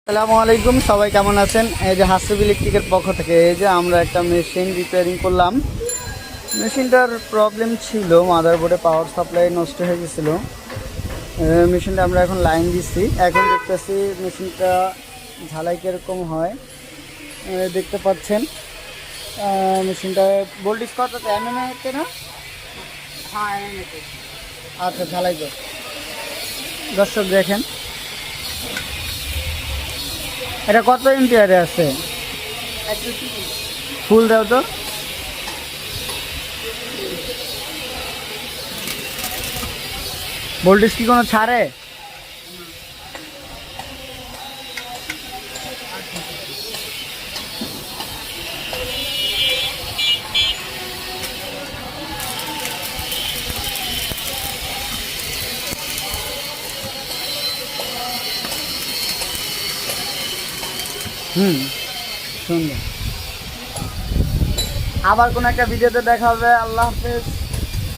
আসসালামু আলাইকুম, সবাই কেমন আছেন? এই যে হাসিব ইলেকট্রিকের পক্ষ থেকে এই যে আমরা একটা মেশিন রিপেয়ারিং করলাম। মেশিনটার প্রবলেম ছিল, মাদারবোর্ডে পাওয়ার সাপ্লাই নষ্ট হয়ে গেছিলো। মেশিনটা আমরা এখন লাইন দিচ্ছি, এখন দেখতেছি মেশিনটা ঝালাই কীরকম হয়। দেখতে পাচ্ছেন মেশিনটা ভোল্টেজ কত এমএম হচ্ছে না? হ্যাঁ এমএম। আচ্ছা, ঝালাই কর। দর্শক দেখেন এটা কত এম্পিয়ারে আছে, ফুল দাও তো। ভোল্টেজ কি কোনো ছাড়ে? সুন্দর। আবার কোনো একটা ভিডিওতে দেখা হবে। আল্লাহ হাফেজ।